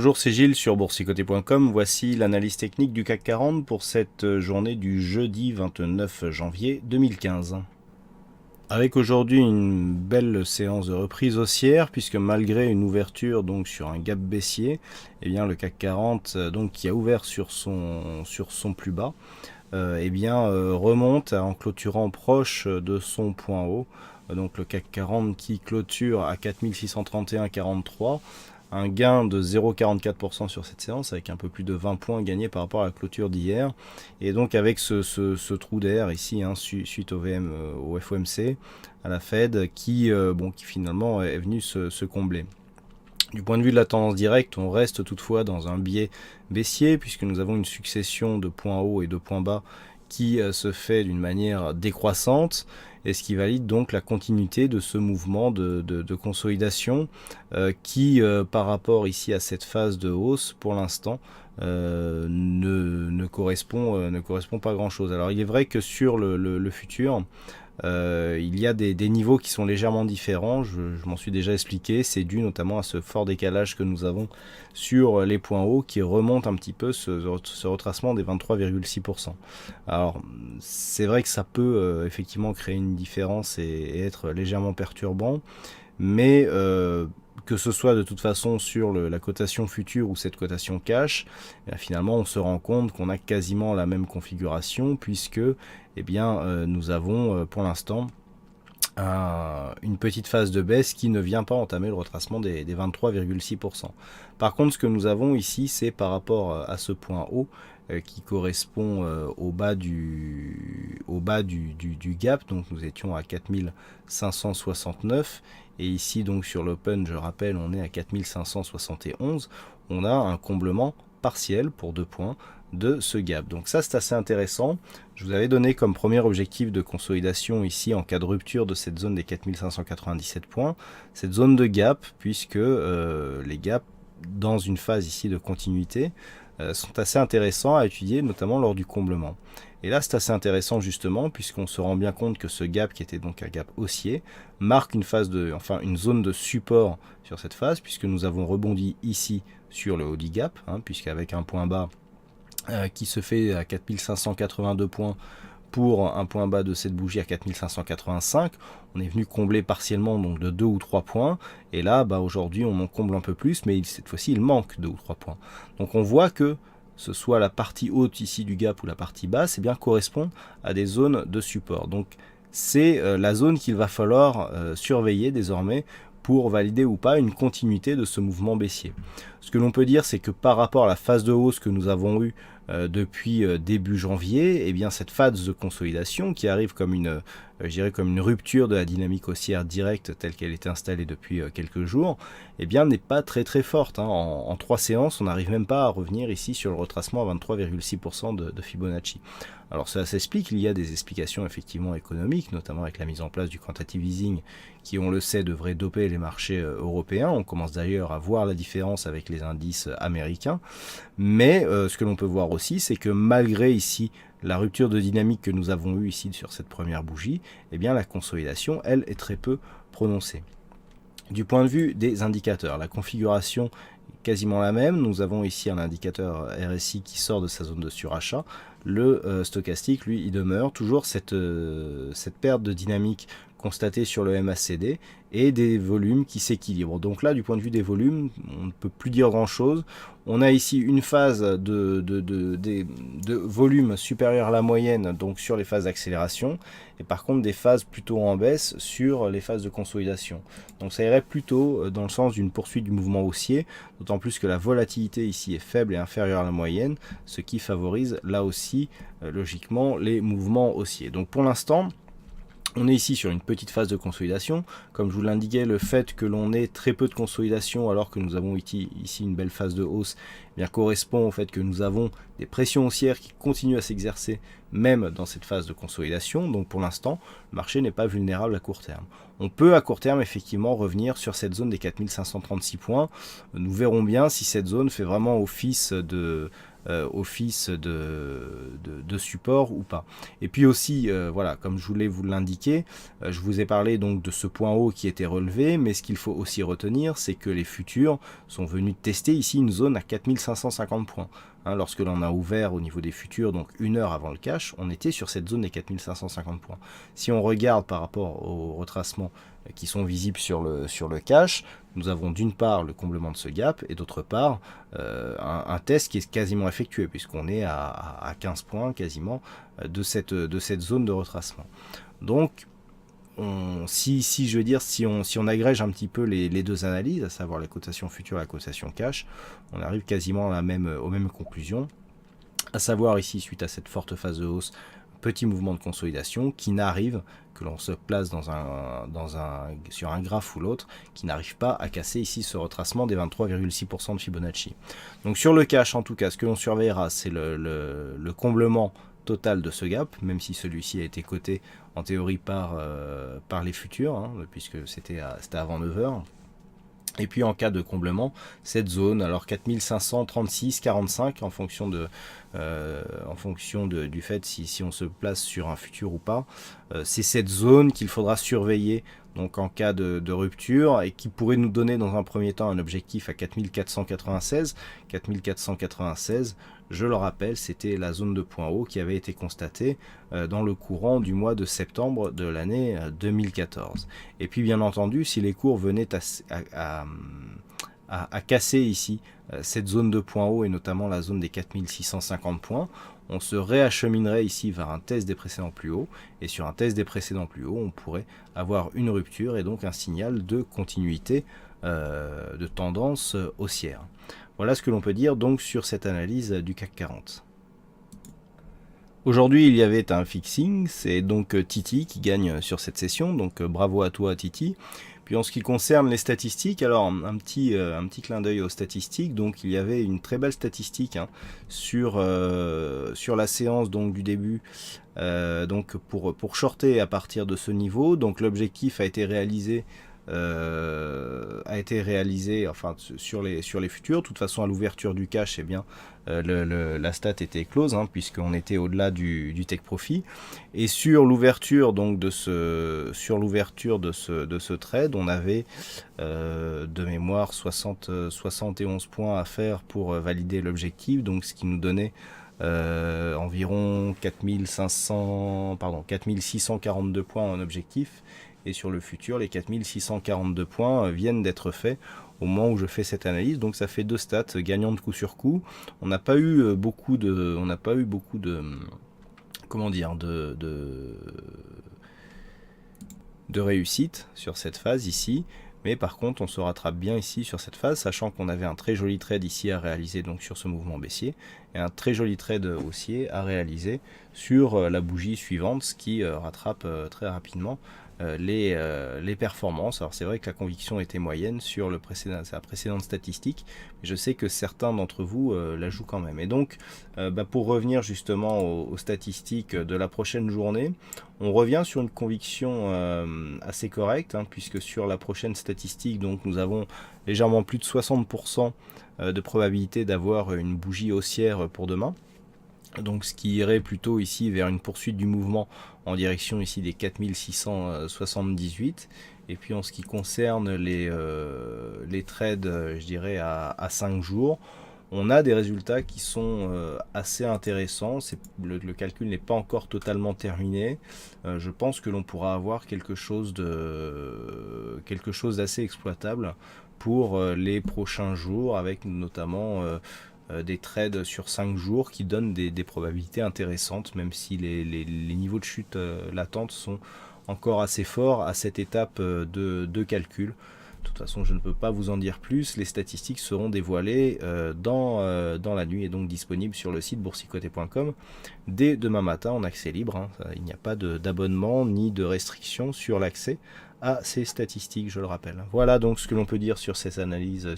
Bonjour, c'est Gilles sur boursicoté.com. Voici l'analyse technique du CAC 40 pour cette journée du jeudi 29 janvier 2015. Avec aujourd'hui une belle séance de reprise haussière, puisque malgré une ouverture donc sur un gap baissier, eh bien le CAC 40 donc qui a ouvert sur son plus bas, remonte en clôturant proche de son point haut. Donc le CAC 40 qui clôture à 4631,43. Un gain de 0,44% sur cette séance, avec un peu plus de 20 points gagnés par rapport à la clôture d'hier. Et donc avec ce trou d'air ici, suite au FOMC, à la Fed, qui finalement est venu se combler. Du point de vue de la tendance directe, on reste toutefois dans un biais baissier, puisque nous avons une succession de points hauts et de points bas qui se fait d'une manière décroissante, et ce qui valide donc la continuité de ce mouvement de consolidation qui, par rapport ici à cette phase de hausse, pour l'instant, ne correspond pas à grand chose. Alors il est vrai que sur le futur, il y a des niveaux qui sont légèrement différents, je m'en suis déjà expliqué, c'est dû notamment à ce fort décalage que nous avons sur les points hauts qui remonte un petit peu ce retracement des 23,6%. Alors c'est vrai que ça peut effectivement créer une différence et être légèrement perturbant, mais que ce soit de toute façon sur la cotation future ou cette cotation cash, finalement on se rend compte qu'on a quasiment la même configuration, puisque nous avons pour l'instant une petite phase de baisse qui ne vient pas entamer le retracement des 23,6%. Par contre, ce que nous avons ici, c'est par rapport à ce point haut qui correspond au bas du gap. Donc nous étions à 4569 et ici donc sur l'open, je rappelle, on est à 4571. On a un comblement partiel pour 2 points de ce gap. Donc ça, c'est assez intéressant. Je vous avais donné comme premier objectif de consolidation ici en cas de rupture de cette zone des 4597 points, cette zone de gap, puisque les gaps dans une phase ici de continuité sont assez intéressants à étudier, notamment lors du comblement. Et là, c'est assez intéressant justement, puisqu'on se rend bien compte que ce gap, qui était donc un gap haussier, marque une zone de support sur cette phase, puisque nous avons rebondi ici sur le haut du gap, puisqu'avec un point bas qui se fait à 4582 points pour un point bas de cette bougie à 4585, on est venu combler partiellement donc de 2 ou 3 points, et là aujourd'hui on en comble un peu plus, mais cette fois-ci il manque 2 ou 3 points. Donc on voit que ce soit la partie haute ici du gap ou la partie basse, correspond à des zones de support. Donc c'est la zone qu'il va falloir surveiller désormais pour valider ou pas une continuité de ce mouvement baissier. Ce que l'on peut dire, c'est que par rapport à la phase de hausse que nous avons eue depuis début janvier, cette phase de consolidation qui arrive comme une rupture de la dynamique haussière directe telle qu'elle était installée depuis quelques jours, n'est pas très forte. En 3 séances, on n'arrive même pas à revenir ici sur le retracement à 23,6% de Fibonacci. Alors cela s'explique, il y a des explications effectivement économiques, notamment avec la mise en place du quantitative easing qui, on le sait, devrait doper les marchés européens. On commence d'ailleurs à voir la différence avec les indices américains. Mais ce que l'on peut voir aussi, c'est que malgré ici la rupture de dynamique que nous avons eue ici sur cette première bougie, la consolidation, elle, est très peu prononcée. Du point de vue des indicateurs, la configuration est quasiment la même. Nous avons ici un indicateur RSI qui sort de sa zone de surachat. Le stochastique, lui, il demeure toujours cette perte de dynamique constatée sur le MACD et des volumes qui s'équilibrent. Donc là, du point de vue des volumes, on ne peut plus dire grand-chose. On a ici une phase de volume supérieur à la moyenne, donc sur les phases d'accélération, et par contre des phases plutôt en baisse sur les phases de consolidation. Donc ça irait plutôt dans le sens d'une poursuite du mouvement haussier, d'autant plus que la volatilité ici est faible et inférieure à la moyenne, ce qui favorise là aussi logiquement les mouvements haussiers. Donc pour l'instant, on est ici sur une petite phase de consolidation. Comme je vous l'indiquais, le fait que l'on ait très peu de consolidation alors que nous avons ici une belle phase de hausse correspond au fait que nous avons des pressions haussières qui continuent à s'exercer même dans cette phase de consolidation. Donc pour l'instant, le marché n'est pas vulnérable à court terme. On peut à court terme effectivement revenir sur cette zone des 4536 points. Nous verrons bien si cette zone fait vraiment office office de support ou pas. Et puis aussi, voilà, comme je voulais vous l'indiquer, je vous ai parlé donc de ce point haut qui était relevé, mais ce qu'il faut aussi retenir, c'est que les futurs sont venus tester ici une zone à 4550 points. Hein, lorsque l'on a ouvert au niveau des futurs, donc 1 heure avant le cash, on était sur cette zone des 4550 points. Si on regarde par rapport aux retracements qui sont visibles sur le cash, nous avons d'une part le comblement de ce gap et d'autre part un test qui est quasiment effectué puisqu'on est à 15 points quasiment de cette zone de retracement. Donc si on agrège un petit peu les deux analyses, à savoir la cotation future et la cotation cash, on arrive quasiment aux mêmes conclusions, à savoir ici, suite à cette forte phase de hausse, petit mouvement de consolidation qui n'arrive, que l'on se place sur un graphe ou l'autre, qui n'arrive pas à casser ici ce retracement des 23,6% de Fibonacci. Donc sur le cash, en tout cas, ce que l'on surveillera, c'est le comblement total de ce gap, même si celui-ci a été coté en théorie par les futurs, hein, puisque c'était avant 9 heures. Et puis en cas de comblement, cette zone, alors 4536,45 en fonction du fait si on se place sur un futur ou pas, c'est cette zone qu'il faudra surveiller donc en cas de rupture et qui pourrait nous donner dans un premier temps un objectif à 4496. 4496, je le rappelle, c'était la zone de point haut qui avait été constatée dans le courant du mois de septembre de l'année 2014. Et puis bien entendu, si les cours venaient à casser ici cette zone de point haut et notamment la zone des 4650 points, on se réacheminerait ici vers un test des précédents plus hauts, et sur un test des précédents plus hauts, on pourrait avoir une rupture et donc un signal de continuité de tendance haussière. Voilà ce que l'on peut dire donc sur cette analyse du CAC 40. Aujourd'hui, il y avait un fixing, c'est donc Titi qui gagne sur cette session, donc bravo à toi Titi. Puis en ce qui concerne les statistiques, alors un petit clin d'œil aux statistiques, donc il y avait une très belle statistique hein, sur la séance donc, du début, donc pour shorter à partir de ce niveau, donc l'objectif a été réalisé enfin sur les futurs. De toute façon à l'ouverture du cash, eh bien la stat était close hein, puisqu'on était au-delà du take profit, et sur l'ouverture donc de ce trade, on avait de mémoire 71 points à faire pour valider l'objectif, donc ce qui nous donnait environ 4642 points en objectif. Et sur le futur, les 4642 points viennent d'être faits au moment où je fais cette analyse. Donc ça fait deux stats gagnantes coup sur coup. On n'a pas eu beaucoup de comment dire, de réussite sur cette phase ici. Mais par contre, on se rattrape bien ici sur cette phase, sachant qu'on avait un très joli trade ici à réaliser donc sur ce mouvement baissier, et un très joli trade haussier à réaliser sur la bougie suivante, ce qui rattrape très rapidement les performances. Alors c'est vrai que la conviction était moyenne sur la précédente statistique, mais je sais que certains d'entre vous la jouent quand même. Et donc, pour revenir justement aux statistiques de la prochaine journée, on revient sur une conviction assez correcte, hein, puisque sur la prochaine statistique, donc, nous avons légèrement plus de 60% de probabilité d'avoir une bougie haussière pour demain. Donc ce qui irait plutôt ici vers une poursuite du mouvement en direction ici des 4678. Et puis en ce qui concerne les trades, je dirais à 5 jours, on a des résultats qui sont assez intéressants. Le calcul n'est pas encore totalement terminé. Je pense que l'on pourra avoir quelque chose d'assez exploitable pour les prochains jours, avec notamment des trades sur 5 jours qui donnent des probabilités intéressantes, même si les niveaux de chute latentes sont encore assez forts à cette étape de calcul. De toute façon, je ne peux pas vous en dire plus. Les statistiques seront dévoilées dans la nuit et donc disponibles sur le site boursicoté.com dès demain matin en accès libre. Hein. Il n'y a pas d'abonnement ni de restriction sur l'accès à ces statistiques, je le rappelle. Voilà donc ce que l'on peut dire sur cette analyse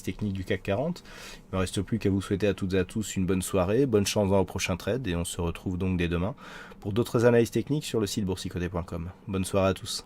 technique du CAC 40. Il ne me reste plus qu'à vous souhaiter à toutes et à tous une bonne soirée, bonne chance dans le prochain trade, et on se retrouve donc dès demain pour d'autres analyses techniques sur le site boursicoté.com. Bonne soirée à tous.